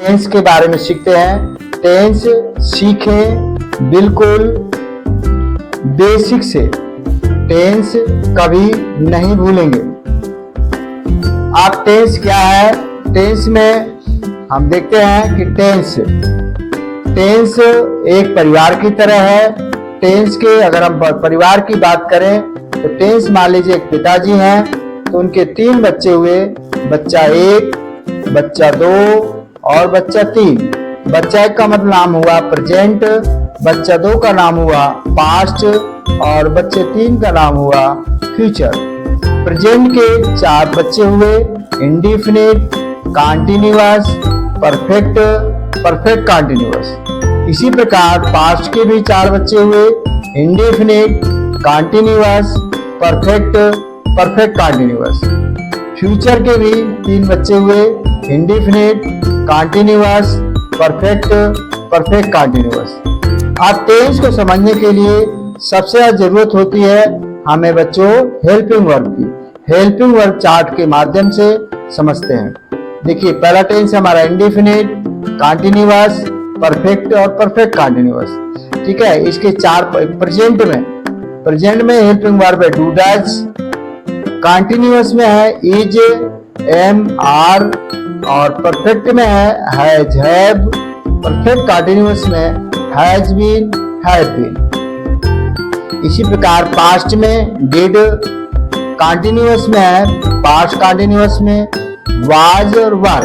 Tense के बारे में सीखते हैं। टेंस सीखें बिल्कुल बेसिक से, टेंस कभी नहीं भूलेंगे। आप टेंस क्या है, टेंस में हम देखते हैं कि टेंस एक परिवार की तरह है। टेंस के अगर हम परिवार की बात करें तो टेंस मान लीजिए एक पिताजी हैं तो उनके 3 बच्चे हुए, बच्चा 1, बच्चा 2 और बच्चा 3। बच्चा 1 का मतलब नाम हुआ प्रेजेंट, बच्चा 2 का नाम हुआ पास्ट और बच्चे 3 का नाम हुआ फ्यूचर। प्रेजेंट के 4 बच्चे हुए, indefinite, continuous, perfect, perfect continuous. इसी प्रकार पास्ट के भी 4 बच्चे हुए, indefinite, continuous, perfect, perfect continuous. Future के भी 3 बच्चे हुए, indefinite, continuous, perfect, perfect continuous. आप टेंस को समझने के लिए सबसे ज्यादा जरूरत होती है हमें बच्चों हेल्पिंग वर्ब की। हेल्पिंग वर्ब चार्ट के माध्यम से समझते हैं। देखिए पहला टेंस हमारा इंडेफिनिट, कॉन्टिन्यूअस, परफेक्ट और परफेक्ट कॉन्टिन्यूअस। ठीक है, इसके 4 प्रेजेंट में हेल्पिंग वर्ब है डू डज, कॉन्टिन्यूअस में है इज, एम, आर और परफेक्ट में है हैज, हैव, परफेक्ट कॉन्टिन्यूअस में हैज बीन, हैव बीन। इसी प्रकार पास्ट में डिड, कॉन्टिन्यूअस में है पास्ट कॉन्टिन्यूअस में वाज और वर,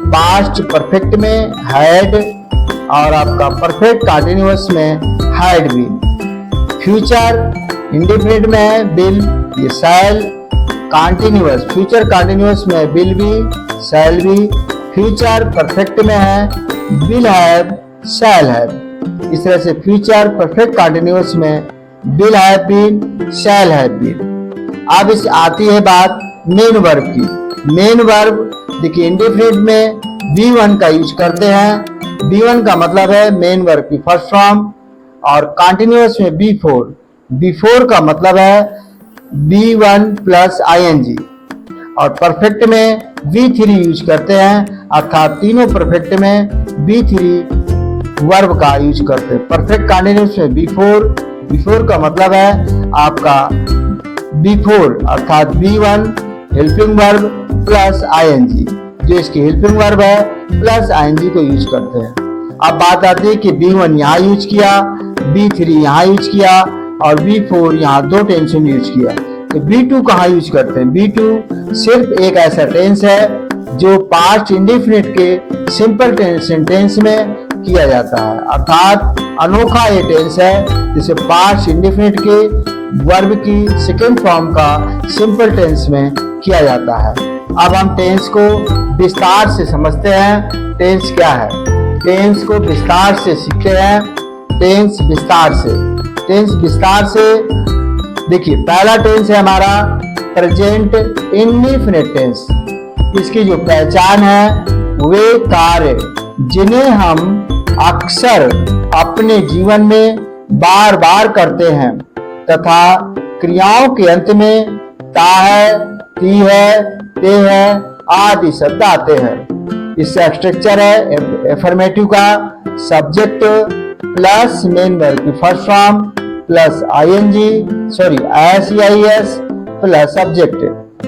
पास्ट परफेक्ट में हैड और आपका परफेक्ट कॉन्टिन्यूअस में हैड बीन। फ्यूचर इंडेफिनिट में है विल, ये शैल, कॉन्टिन्यूअस फ्यूचर कॉन्टिन्यूअस में will be, shall be. Future perfect में है विल हैव, शैल हैव। इस तरह से फ्यूचर परफेक्ट कॉन्टिन्यूअस में will have been, shall have been. अब इस आती है बात मेन वर्ब की। मेन वर्ब देखिए इंडेफिनिट में V1 का यूज करते हैं। V1 का मतलब है मेन वर्ब की फर्स्ट फॉर्म और कॉन्टिन्यूअस में B4। B4 का मतलब है B1 प्लस ing और परफेक्ट में V3 यूज करते हैं, अर्थात तीनों परफेक्ट में B3 वर्ब का यूज करते हैं। परफेक्ट कॉन्टिन्यूअस में B4 का मतलब है आपका B4 अर्थात B1 helping verb plus ing, जो इसकी हेल्पिंग वर्ब है प्लस ing को यूज करते हैं। अब बात आती है कि B1 यहाँ यूज किया, B3 यहाँ यूज किया और B4 यहाँ 2 टेंस में यूज किया। तो B2 कहाँ यूज करते हैं? B2 सिर्फ एक ऐसा टेंस है जो पास्ट इंडेफिनिट के सिंपल सेंटेंस में किया जाता है, अर्थात अनोखा ये टेंस है जिसे पास्ट इंडेफिनिट के वर्ब की सेकेंड फॉर्म का सिंपल टेंस में किया जाता है। अब हम टेंस को विस्तार से समझते हैं। टेंस क्या है? टेंस को विस्तार से सीखते हैं। टेंस विस्तार से देखिए पहला टेंस है हमारा प्रेजेंट इंडेफिनिट टेंस। इसकी जो पहचान है वे कार्य जिन्हें हम अक्सर अपने जीवन में बार बार करते हैं तथा क्रियाओं के अंत में ता है, ती है, ते है आदि शब्द आते हैं। इसका स्ट्रक्चर है एफर्मेटिव का सब्जेक्ट प्लस मेन वर्ब की first form plus SEIS plus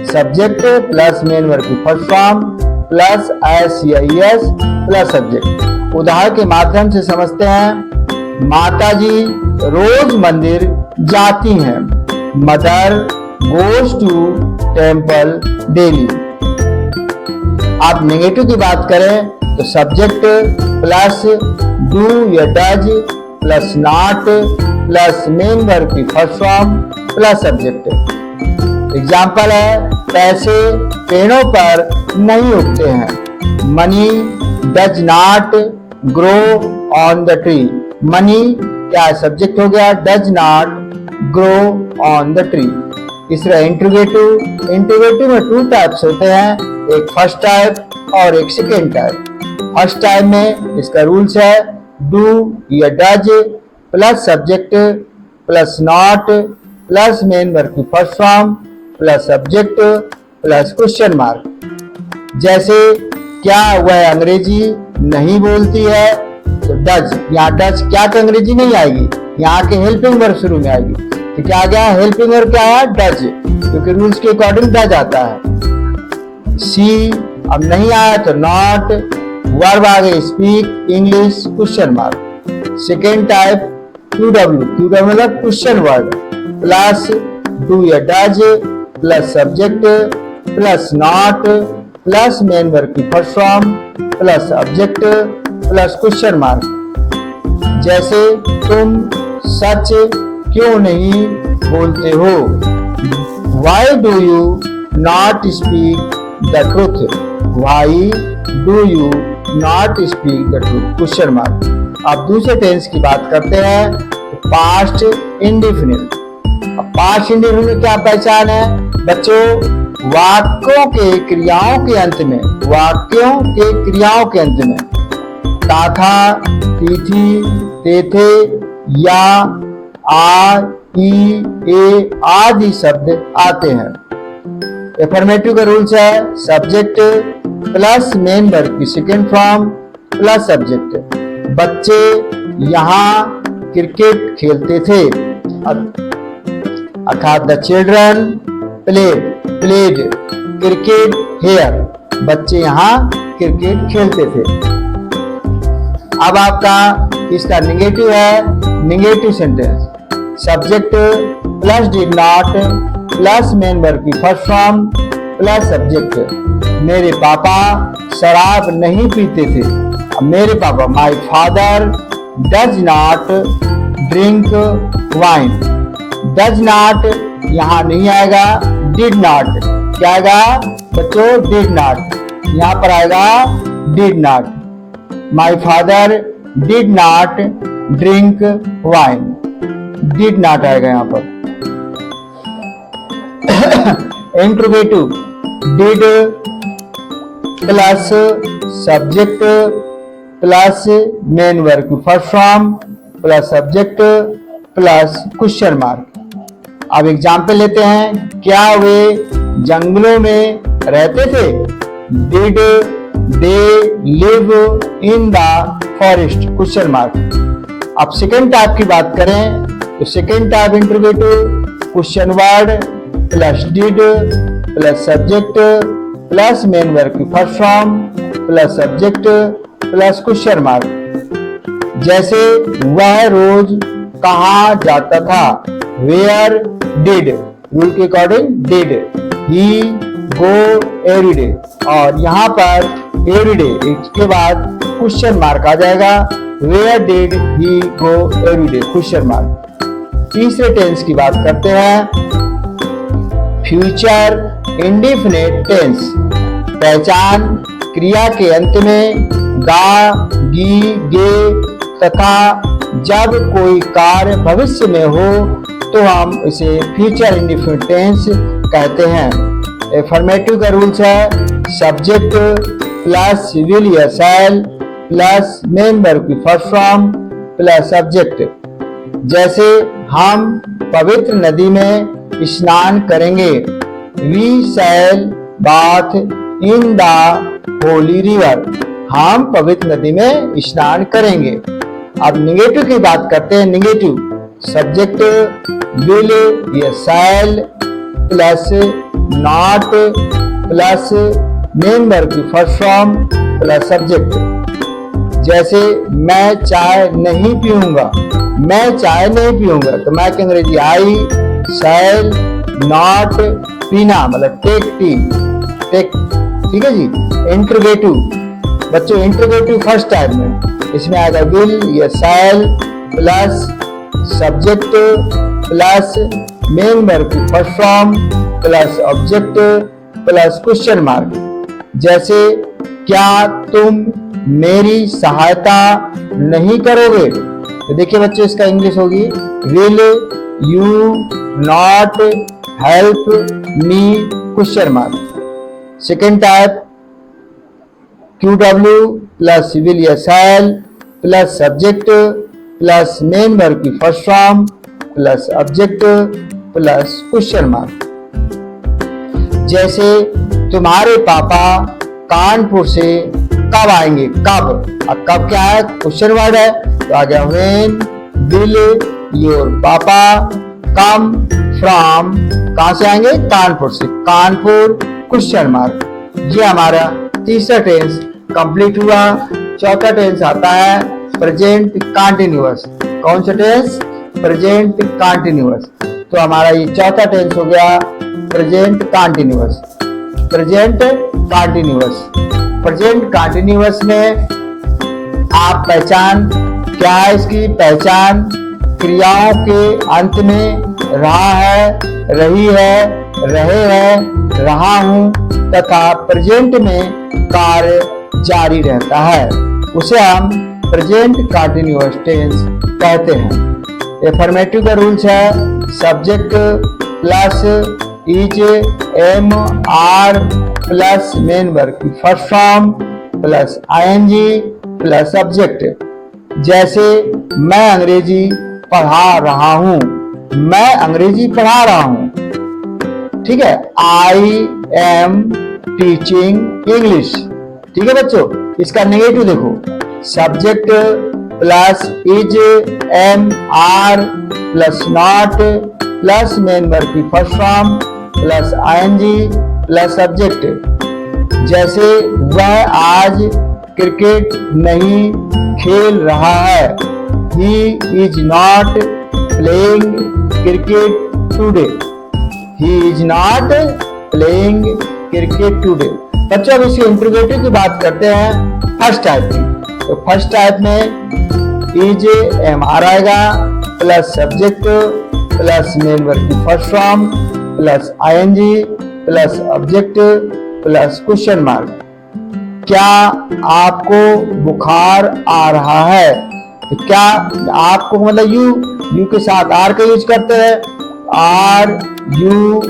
subject plus main verb की first form plus SEIS plus subject. उदाहरण के माध्यम से समझते हैं। माता जी रोज मंदिर जाती हैं। Mother goes to temple daily. आप नेगेटिव की बात करें तो सब्जेक्ट प्लस डू या does plus not plus main verb की first form plus subject. Example है पैसे पेड़ों पर नहीं उगते हैं। Money does not grow on the tree. Money क्या सब्जेक्ट हो गया, does not grow on the tree. इस तरह इंट्रोगेटिव में 2 टाइप्स होते हैं, एक फर्स्ट टाइप और एक सेकेंड टाइप। फर्स्ट टाइप में इसका रूल्स है डू या does plus subject plus not plus main verb की first form plus subject plus question mark. जैसे क्या वह अंग्रेजी नहीं बोलती है? तो डज, यहाँ डज क्या तो अंग्रेजी नहीं आएगी, यहाँ के हेल्पिंग वर्ब शुरू में आएगी। तो क्या आ गया? हेल्पिंग वर्ब क्या है? डज, क्योंकि रूल्स के अकॉर्डिंग डज आता है। सी अब नहीं आया तो नॉट, वर्ब आ गए speak, English, question mark. Second type QW, QW मतलब क्वेश्चन वर्ड, प्लस डू या does, plus subject, plus not, plus main verb की first form, plus object, plus question mark. जैसे तुम सच क्यों नहीं बोलते हो? Why do you not speak the truth? Why do you not speak the truth? Question mark. अब दूसरे tense की बात करते हैं, पास्ट इंडेफिनिट। अब पास्ट इंडेफिनिट क्या पहचान है बच्चों? वाक्यों के क्रियाओं के अंत में, वाक्यों के क्रियाओं के अंत में था था, थी थी, थे थे या आ, ई, ए आदि शब्द आते हैं। एफर्मेटिव का रूल्स है सब्जेक्ट प्लस मेन वर्ब की सेकेंड फॉर्म प्लस सब्जेक्ट। बच्चे यहाँ क्रिकेट खेलते थे, अर्थात the children played cricket here, बच्चे यहाँ क्रिकेट खेलते थे। अब आपका इसका निगेटिव है, negative sentence, subject plus did not plus main verb की फर्स्ट फॉर्म प्लस सब्जेक्ट। मेरे पापा शराब नहीं पीते थे। अब मेरे पापा my father does not drink wine. Does not यहाँ नहीं आएगा, डिड नॉट क्या आएगा बच्चों? डिड नॉट, यहाँ पर आएगा did not. My father did not drink wine, did not आएगा यहाँ पर। Interrogative did plus subject plus main verb की first form plus subject plus question mark. अब एग्जाम्पल लेते हैं, क्या वे जंगलों में रहते थे? Did they live in the forest question mark. अब सेकेंड टाइप की बात करें तो second type interrogative question word plus did plus subject plus main verb की first form plus subject plus question mark. जैसे वह रोज कहाँ जाता था? वेयर डिड, रूल के according did he go every day, और यहाँ पर एवरी डे इसके बाद क्वेश्चन मार्क आ जाएगा, where did he go every day question mark. तीसरे टेंस की बात करते हैं, फ्यूचर इंडेफिनिट टेंस। पहचान क्रिया के अंत में गा, गी, गे तथा जब कोई कार्य भविष्य में हो तो हम इसे फ्यूचर इंडेफिनिट टेंस कहते हैं। एफर्मेटिव का रूल्स है सब्जेक्ट प्लस विल या शैल प्लस मेन वर्ब की फर्स्ट फॉर्म प्लस सब्जेक्ट। जैसे हम पवित्र नदी में स्नान करेंगे, we shall bath in the holy river, हम पवित्र नदी में स्नान करेंगे। अब निगेटिव की बात करते हैं, निगेटिव सब्जेक्ट विल या shall plus not plus main verb की फर्स्ट फॉर्म प्लस सब्जेक्ट। जैसे मैं चाय नहीं पीऊंगा, मैं चाय नहीं पीऊंगा तो मैं की अंग्रेजी आई शैल नॉट पीना मतलब टेक टी, टेक, ठीक है जी। इंट्रोगेटिव बच्चों, इंट्रोगेटिव फर्स्ट टाइप में इसमें आएगा विल या shall plus subject plus main verb की first form plus object plus question mark. जैसे क्या तुम मेरी सहायता नहीं करोगे? तो देखिए बच्चों इसका इंग्लिश होगी will you not help me question mark. Second type QW plus will या shall plus subject plus main verb की first form plus object plus question mark. जैसे तुम्हारे पापा कानपुर से कब आएंगे, कब। अब कब क्या है, क्वेश्चन वर्ड है, तो आ गया व्हेन विल योर पापा कम फ्रॉम, कहां से आएंगे, कानपुर से, कानपुर क्वेश्चन मार्क। ये हमारा तीसरा टेंस कंप्लीट हुआ। चौथा टेंस आता है प्रेजेंट कंटिन्यूअस। कौन सा टेंस, प्रेजेंट कंटिन्यूअस। तो हमारा ये चौथा टेंस हो गया present continuous. Present continuous, present continuous में आप पहचान, क्या है इसकी पहचान, क्रियाओं के अंत में रहा है, रही है, रहे हैं, रहा हूं तथा प्रेजेंट में कार्य जारी रहता है, उसे हम प्रेजेंट कंटिन्यूअस टेंस कहते हैं। एफर्मेटिव का रूल्स है subject plus is am are plus main verb की first form plus ING plus subject. जैसे मैं अंग्रेजी पढ़ा रहा हूं, मैं अंग्रेजी पढ़ा रहा हूं, ठीक है, आई एम टीचिंग इंग्लिश। ठीक है बच्चों, इसका नेगेटिव देखो, subject plus is am are plus not plus main verb की first form plus ING plus subject. जैसे वह आज क्रिकेट नहीं खेल रहा है, he is not playing cricket today, he is not playing cricket today। बच्चों अब इसके इंट्रोगेटिव की बात करते हैं फर्स्ट टाइप की। तो फर्स्ट टाइप में इज एम आर आएगा plus subject plus main verb की first form plus ING plus object plus question mark. क्या आपको बुखार आ रहा है, तो क्या आपको मतलब यू के साथ आर का यूज करते हैं, are you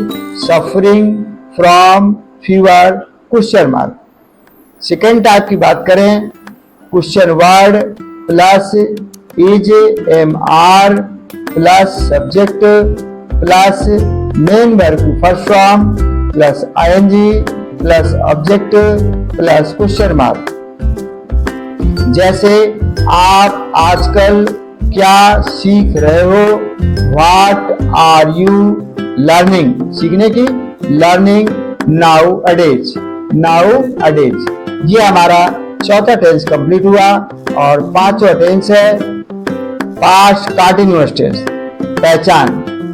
suffering from fever question mark. Second type की बात करें, question word plus is am are plus subject plus main verb की first form plus ING plus object plus question mark. जैसे आप आजकल क्या सीख रहे हो, व्हाट आर यू लर्निंग, सीखने की, लर्निंग नाउ अडेज, नाउ अडेज। ये हमारा चौथा टेंस कंप्लीट हुआ। और पांचवा टेंस है पास्ट कंटिन्यूअस टेंस। पहचान,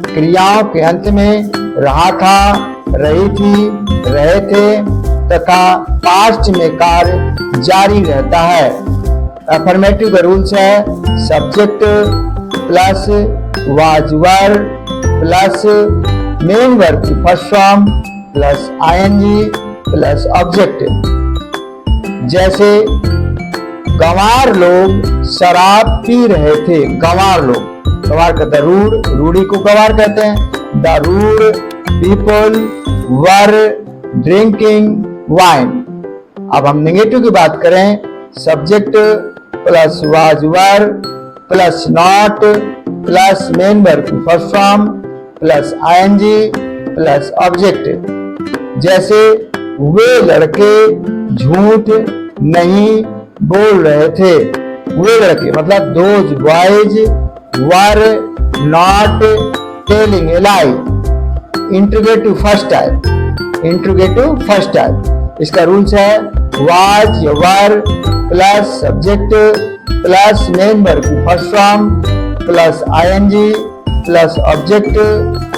क्रियाओं के अंत में रहा था, रही थी, रहे थे तथा पास्ट में कार्य जारी रहता है। अफर्मेटिव का रूल्स है subject plus was were plus main verb की first form plus ING plus object. जैसे गंवार लोग शराब पी रहे थे, गंवार लोग, गंवार कहते हैं रूड, रूढ़ी को गंवार कहते हैं। The rude people were drinking wine. अब हम नेगेटिव की बात करें, subject plus was were plus not plus main verb की first form plus ING plus object. जैसे वे लड़के झूठ नहीं बोल रहे थे, वे लड़के मतलब those boys were not telling a lie. Interrogative first type, interrogative first type, इसका रूल्स है वाज या were plus subject plus main verb की first form plus ING plus object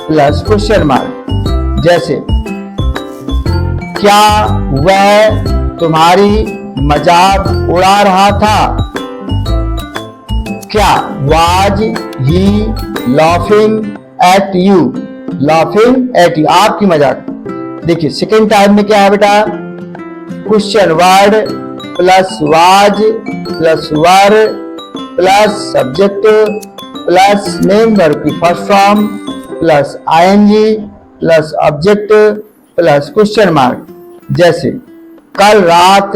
plus question mark. जैसे क्या वह तुम्हारी मजाक उड़ा रहा था, क्या was he laughing at you, laughing at you, आपकी मजाक। देखिए सेकेंड टाइप में क्या है बेटा, question word plus was plus were plus subject plus main verb की first form plus ING plus object plus question mark. जैसे कल रात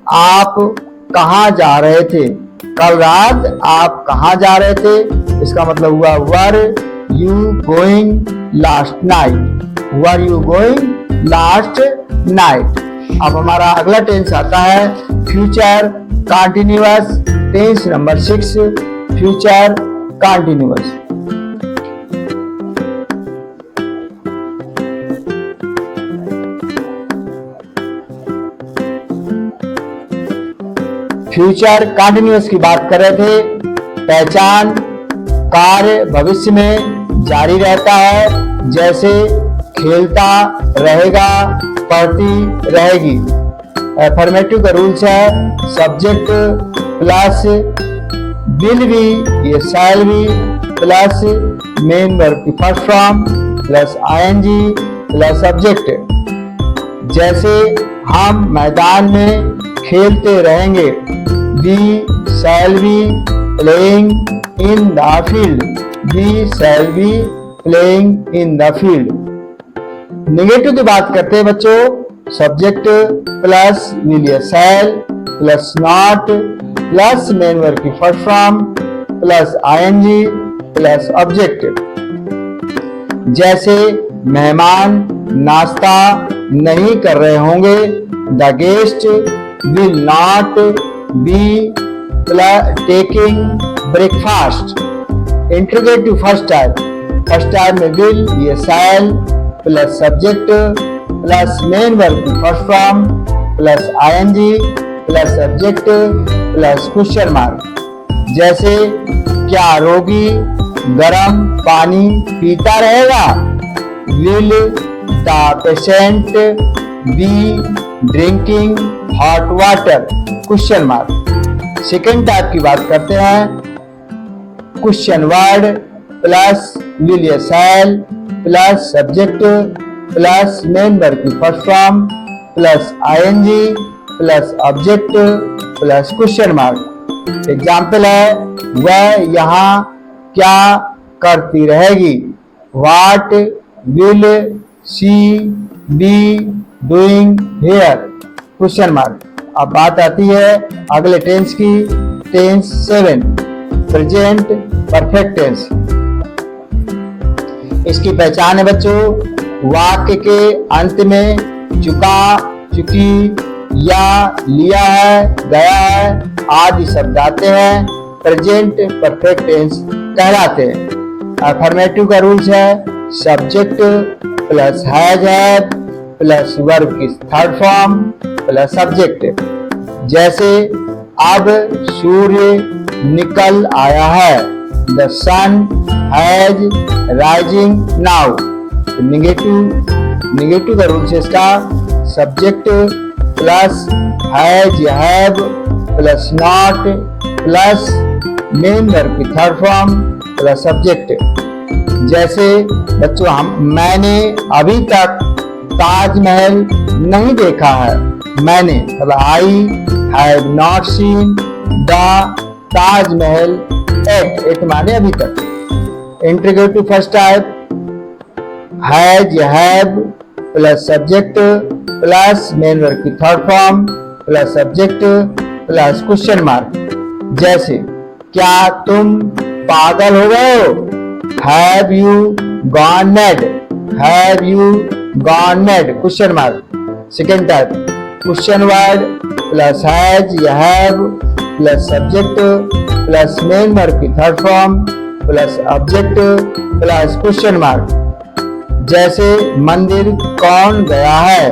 आप कहाँ जा रहे थे, कल रात आप कहाँ जा रहे थे, इसका मतलब हुआ were you going last night, were you going last night. अब हमारा अगला टेंस आता है future continuous. Tense number 6, future continuous. Future continuous की बात कर रहे थे। पहचान कार्य भविष्य में जारी रहता है, जैसे खेलता रहेगा, पढ़ती रहेगी। अफर्मेटिव का रूल्स है सब्जेक्ट प्लस विल बी, ये shall be plus main verb की first form plus ING plus subject. जैसे हम मैदान में खेलते रहेंगे, we shall be playing in the field, we shall be playing in the field. Negative की बात करते हैं बच्चों, सब्जेक्ट प्लस विल या shall plus not plus main verb की first form plus ING plus object. जैसे मेहमान नाश्ता नहीं कर रहे होंगे, the guest will not be taking breakfast. Interrogative first type में विल ये shall plus subject plus main verb की first form plus ING plus subject plus question mark. जैसे क्या रोगी गर्म पानी पीता रहेगा, will the patient be drinking hot water, question mark. Second type की बात करते हैं, क्वेश्चन वर्ड प्लस विल या shall plus subject plus main verb की first form plus ING plus object plus question mark. Example है वह यहाँ क्या करती रहेगी, what will she be doing here, question mark. अब बात आती है अगले टेंस की, टेंस 7 प्रेजेंट परफेक्ट टेंस। इसकी पहचान है बच्चों, वाक्य के अंत में चुका, चुकी या लिया है, गया है आदि शब्द आते हैं, प्रेजेंट परफेक्ट टेंस कहलाते हैं। अफर्मेटिव का रूल्स है subject plus has have plus verb की थर्ड फॉर्म प्लस सब्जेक्ट। जैसे अब सूर्य निकल आया है, the sun has rising now. Negative का रूल्स है इसका subject plus has have plus not plus main verb की थर्ड फॉर्म प्लस सब्जेक्ट। जैसे बच्चों मैंने अभी तक ताजमहल नहीं देखा है, मैंने मतलब I have not seen the Taj Mahal at माने अभी तक। Interrogative first type has have plus subject plus main verb की third form plus subject plus question mark. जैसे क्या तुम पागल हो गए हो, have you gone mad, have you gone mad, question mark. Second type question word plus has या have plus subject plus main verb की third form plus object plus question mark. जैसे मंदिर कौन गया है,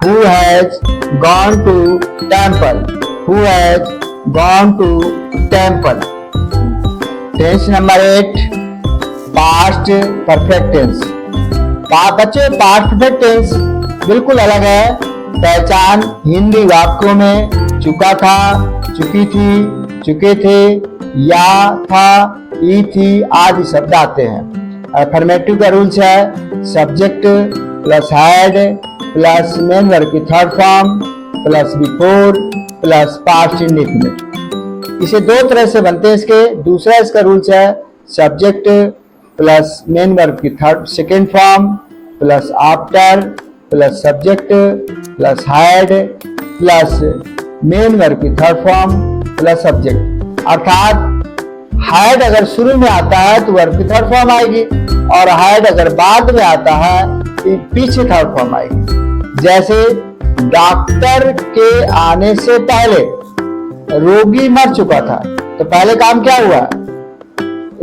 who has gone to temple, who has gone to temple. Tense number 8 past perfect tense. बच्चे past perfect tense बिल्कुल अलग है। पहचान हिंदी वाक्यों में चुका था, चुकी थी, चुके थे, या था, ई थी आदि शब्द आते हैं। अफर्मेटिव का रूल्स है subject plus had plus main verb की third form plus before plus past indefinite. इसे दो तरह से बनते हैं इसके। दूसरा इसका रूल्स है सब्जेक्ट प्लस मेन वर्ब की third second form plus after plus subject plus had plus main verb की थर्ड फॉर्म प्लस सब्जेक्ट। अर्थात हैड अगर शुरू में आता है तो वर्ब की थर्ड फॉर्म आएगी, और हैड अगर बाद में आता है तो पीछे थर्ड फॉर्म आएगी। जैसे डॉक्टर के आने से पहले रोगी मर चुका था, तो पहले काम क्या हुआ?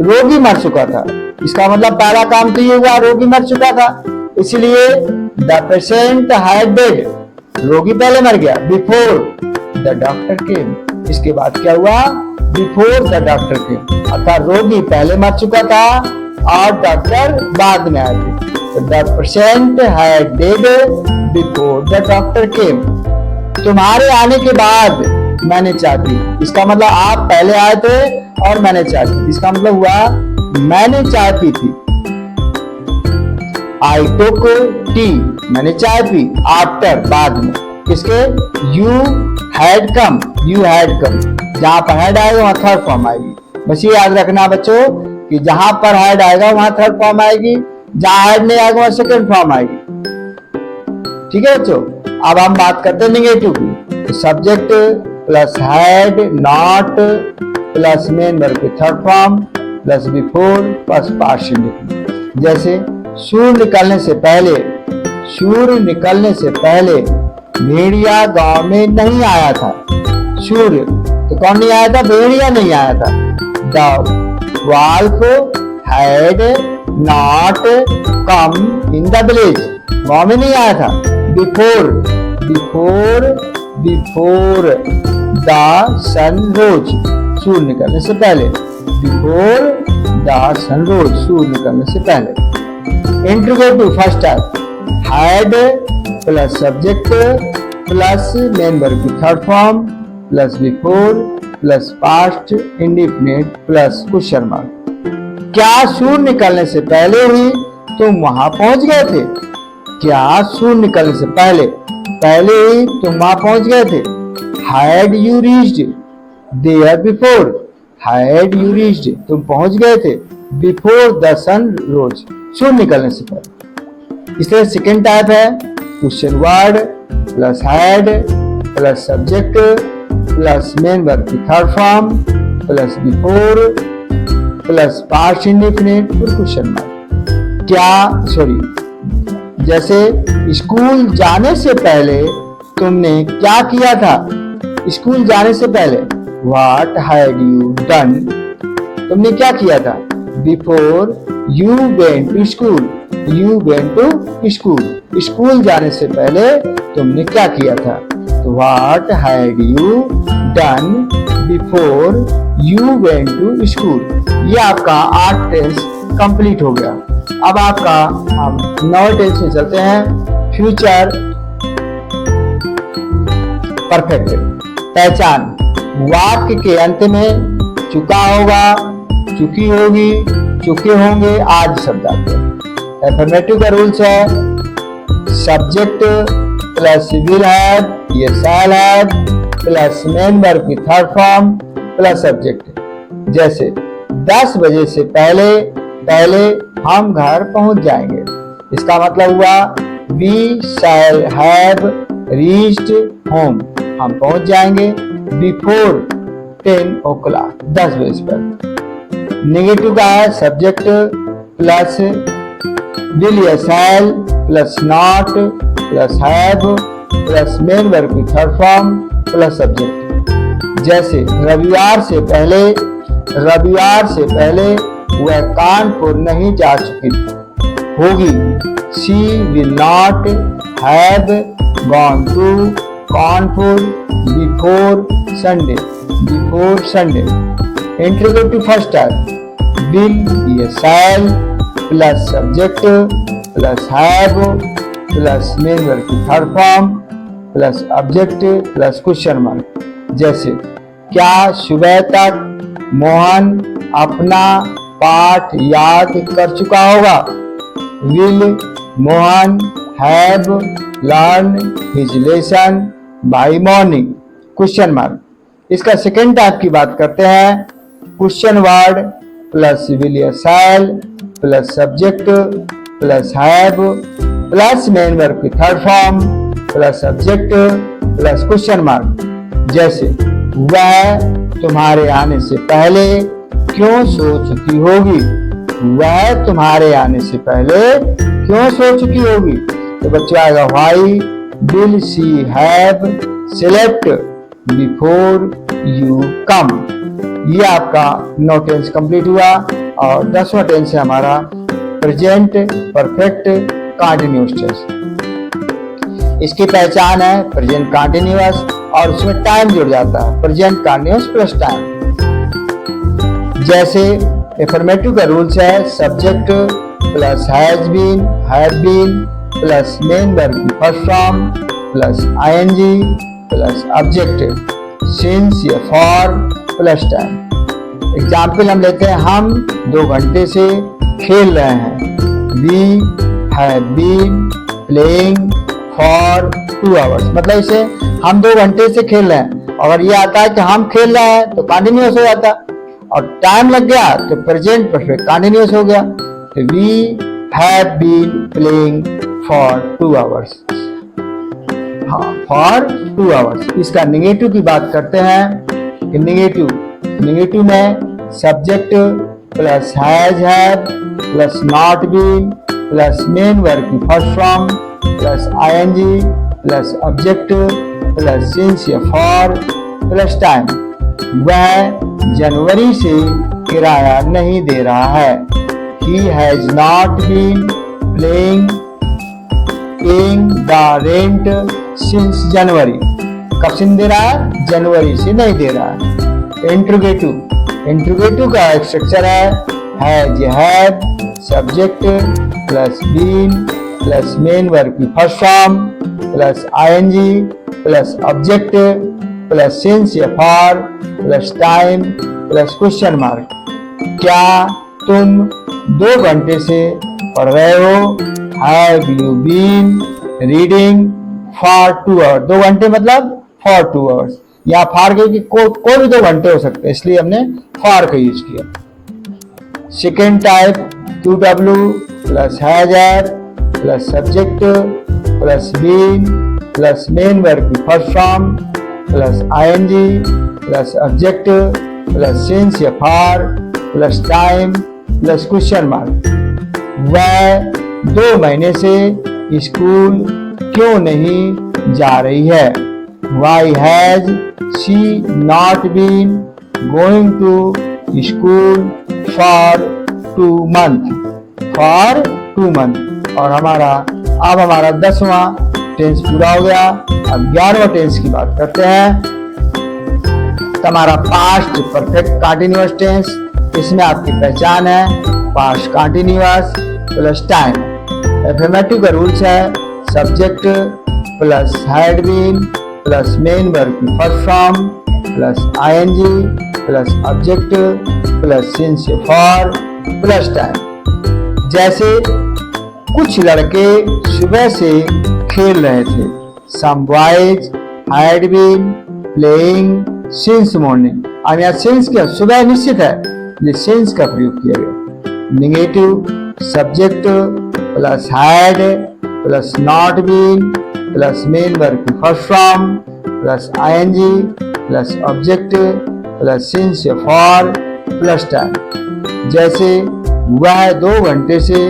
रोगी मर चुका था। इसका मतलब पहला काम तो ये हुआ, रोगी मर चुका था, इसलिए द पेशेंट हैड डेड, रोगी पहले मर गया, बिफोर द डॉक्टर केम। इसके बाद क्या हुआ? बिफोर द डॉक्टर केम, अर्थात रोगी पहले मर चुका था और डॉक्टर बाद में आए थे। The patient had dead before the doctor केम। तुम्हारे आने के बाद मैंने चाय पी। इसका मतलब आप पहले आए थे और मैंने चाय पी। इसका मतलब हुआ मैंने चाय पी थी। आई टुक टी, मैंने चाय पी। आफ्टर, बाद में। किसके? You had come, you had come. जहां पर हैड आएगा वहां थर्ड फॉर्म आएगी। बस ये याद रखना बच्चों कि जहां पर हैड आएगा वहां थर्ड फॉर्म आएगी, जहां हैड नहीं आएगा वहां सेकंड फॉर्म आएगी। ठीक है बच्चों, अब हम बात करते हैं निगेटिव की। तो subject plus had not plus main verb की third form plus before plus past indefinite. जैसे सूर्य निकलने से पहले, सूर्य निकलने से पहले भेड़िया गांव में नहीं आया था। सूर्य तो कौन नहीं आया था? भेड़िया नहीं आया था। The wolf had not come in the village, गांव में नहीं आया था। Before, before, before the sun rose, सूर्य निकलने से पहले। बिफोर द सन रोज, सूर्य निकलने से पहले। Interrogative first type, had plus subject plus main verb की third form plus before plus past indefinite plus question mark. क्या सूर्य निकलने से पहले ही तुम वहां पहुंच गए थे? क्या सूर्य निकलने से पहले ही तुम वहां पहुंच गए थे? Had you reached there before, had you reached, तुम पहुंच गए थे बिफोर द सन रोज, सूर्य निकलने से पहले। इसलिए सेकेंड टाइप है question word plus had plus subject plus main verb की third form plus before plus past indefinite और क्वेश्चन मार्क। क्या, सॉरी, जैसे स्कूल जाने से पहले तुमने क्या किया था? स्कूल जाने से पहले व्हाट हैड यू डन, तुमने क्या किया था? Before you went to school, you went to school, school जाने से पहले तुमने क्या किया था? तो what had you done before you went to school. ये आपका 8 टेंस कंप्लीट हो गया। अब आपका हम 9 टेंस में चलते हैं। Future perfect. पहचान, वाक्य के अंत में चुका होगा, चुकी होगी, चुके होंगे आदि शब्द आते हैं। एफर्मेटिव का रूल्स है सब्जेक्ट प्लस विल हैव, ये shall have plus main verb की थर्ड फॉर्म प्लस सब्जेक्ट। जैसे 10 बजे से पहले हम घर पहुंच जाएंगे। इसका मतलब हुआ we shall have reached home, हम पहुंच जाएंगे बिफोर 10 o'clock, 10 बजे से पहले। नेगेटिव का है सब्जेक्ट प्लस विल या shall plus not plus have plus main verb की थर्ड फॉर्म प्लस सब्जेक्ट। जैसे रविवार से पहले वह कानपुर नहीं जा चुकी होगी। She will not have gone to Kanpur before Sunday, before Sunday. Interrogative first type, will या shall plus subject plus have plus main verb की third form plus object plus question mark. जैसे क्या सुबह तक मोहन अपना पाठ याद कर चुका होगा? Will Mohan have learn his lesson by morning, question mark. इसका सेकेंड टाइप की बात करते हैं। क्वेश्चन वर्ड प्लस विल या shall plus subject plus have plus main verb की third form plus subject plus question mark. जैसे वह तुम्हारे आने से पहले क्यों सो चुकी होगी? वह तुम्हारे आने से पहले क्यों सो चुकी होगी? तो बच्चों आएगा why will she have slept before you come. ये आपका 9 टेंस कंप्लीट हुआ और 10वां टेंस है हमारा प्रेजेंट परफेक्ट कंटीन्यूअस टेंस। इसकी पहचान है प्रेजेंट कंटीन्यूअस और उसमें टाइम जुड़ जाता है, प्रेजेंट कंटीन्यूअस प्लस टाइम। जैसे एफर्मेटिव का रूल्स है subject plus has been plus main verb की first form plus ING plus objective since या फॉर प्लस टाइम। एग्जाम्पल हम लेते हैं, हम 2 घंटे से खेल रहे हैं। We have been playing for 2 hours, मतलब इसे हम 2 घंटे से खेल रहे हैं। अगर ये आता है कि हम खेल रहे हैं तो कंटिन्यूअस हो जाता, और टाइम लग गया तो प्रेजेंट परफेक्ट कंटिन्यूअस हो गया। We have been playing for 2 hours. हाँ, फॉर 2 आवर्स। इसका नेगेटिव की बात करते हैं कि नेगेटिव में subject plus have plus not been plus main verb की first form plus ING plus object plus since या फॉर प्लस टाइम। वह जनवरी से किराया नहीं दे रहा है। He has not been paying the rent since January। कब से दे रहा है? जनवरी से नहीं दे रहा है। इंट्रोगेटिव का एक स्ट्रक्चर है have subject plus been plus main verb की first form plus ING plus object plus since या for plus time plus question mark. क्या तुम 2 घंटे से पढ़ रहे हो? Have you been reading for 2 hours. 2 घंटे मतलब फॉर 2 आवर्स। यहाँ फॉर के कोई भी 2 घंटे हो सकते हैं, इसलिए हमने फॉर का यूज किया। Second type 2W plus has plus subject plus been plus main verb की first form plus ING plus object plus since या for plus time plus question mark. वह 2 महीने से स्कूल क्यों नहीं जा रही है? Why has she not been going to school for 2 months? For 2 months। और अब हमारा 10वां टेंस पूरा हो गया। अब 11वां टेंस की बात करते हैं। तो हमारा पास्ट परफेक्ट कंटीन्यूअस टेंस, इसमें आपकी पहचान है past continuous plus time. Affirmative का रूल्स है subject plus had been plus main verb की first form plus ING plus object plus since for plus time. जैसे कुछ लड़के सुबह से खेल रहे थे। Some boys had been playing since morning. अब यहाँ सिंस क्या, सुबह निश्चित है, ये सिंस का प्रयोग किया गया। Negative subject plus had plus not been plus main verb की first form plus ING plus object plus since या फॉर प्लस टाइम। जैसे वह 2 घंटे से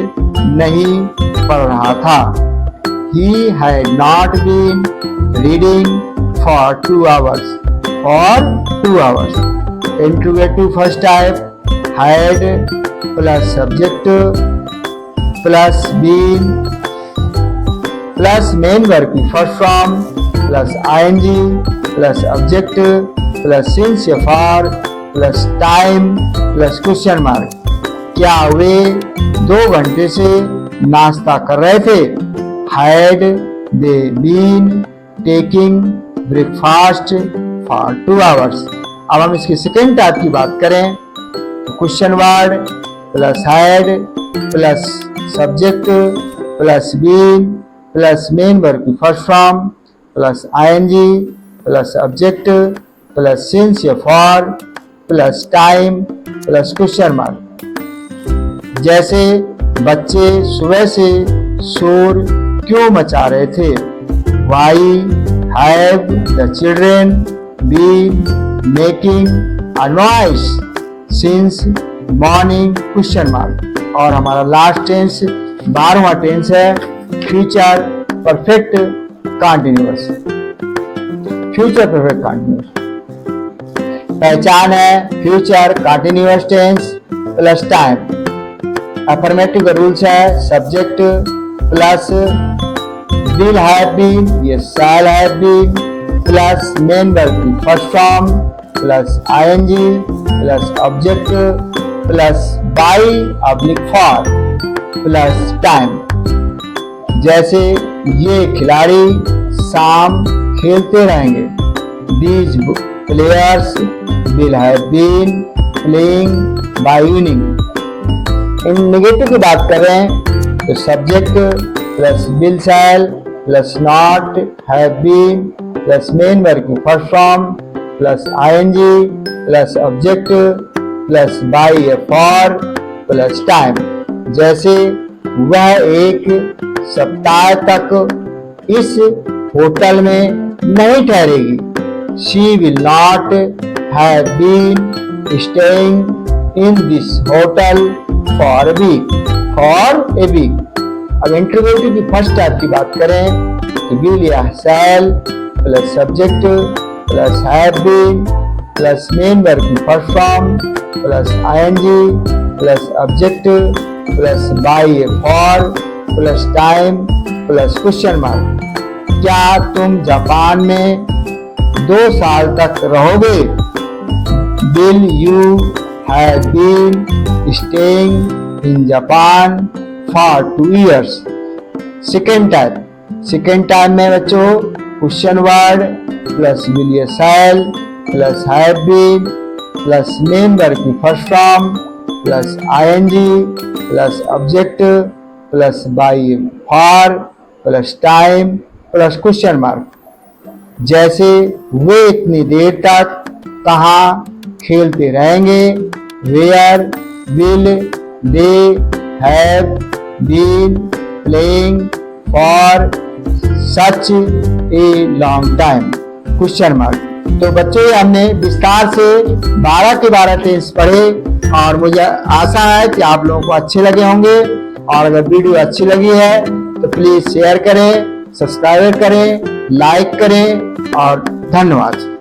नहीं पढ़ रहा था। He had not been reading for 2 hours। For 2 hours। Interrogative first type had plus subject plus been plus main verb की first form plus ing plus object plus since या for plus time plus question mark। क्या वे 2 घंटे से नाश्ता कर रहे थे? Had they been taking breakfast for 2 hours। अब हम इसकी सेकेंड टाइप की बात करें तो question word plus had plus subject plus been plus main verb की first form plus ING plus object plus since या for plus time plus question mark. जैसे बच्चे सुबह से शोर क्यों मचा रहे थे? Why have the children been making a noise since morning? Question mark. और हमारा लास्ट टेंस 12वां टेंस है future perfect continuous, future perfect continuous. पहचान है future continuous tense plus time. Affirmative का रूल्स है subject plus will have been, ये shall have been plus main verb की first form plus ING plus object plus by oblique for plus time. जैसे ये खिलाड़ी शाम खेलते रहेंगे, these players will have been playing by evening. In negative की बात करें तो subject plus will shall plus not have been plus main verb की first form plus ING plus object plus by या फॉर प्लस टाइम। जैसे वह एक सप्ताह तक इस होटल में नहीं ठहरेगी, she will not have been staying in this hotel for a week. अब इंटरोगेटिव की फर्स्ट टाइप की बात करें तो विल या shall plus subject plus have been plus main verb की first form plus ING plus object plus by for plus time plus question mark. क्या तुम जापान में 2 साल तक रहोगे? Will you have been staying in Japan for 2 years। Second time में बच्चों question word plus will या shall plus have been plus main verb की first form plus ING plus object plus by for plus time plus question mark. जैसे वे इतनी देर तक कहाँ खेलते रहेंगे, where will they have been playing for such a long time question mark. तो बच्चों हमने विस्तार से 12 के 12 टेंस पढ़े और मुझे आशा है कि आप लोगों को अच्छे लगे होंगे। और अगर वीडियो अच्छी लगी है तो प्लीज शेयर करें, सब्सक्राइब करें, लाइक करें और धन्यवाद।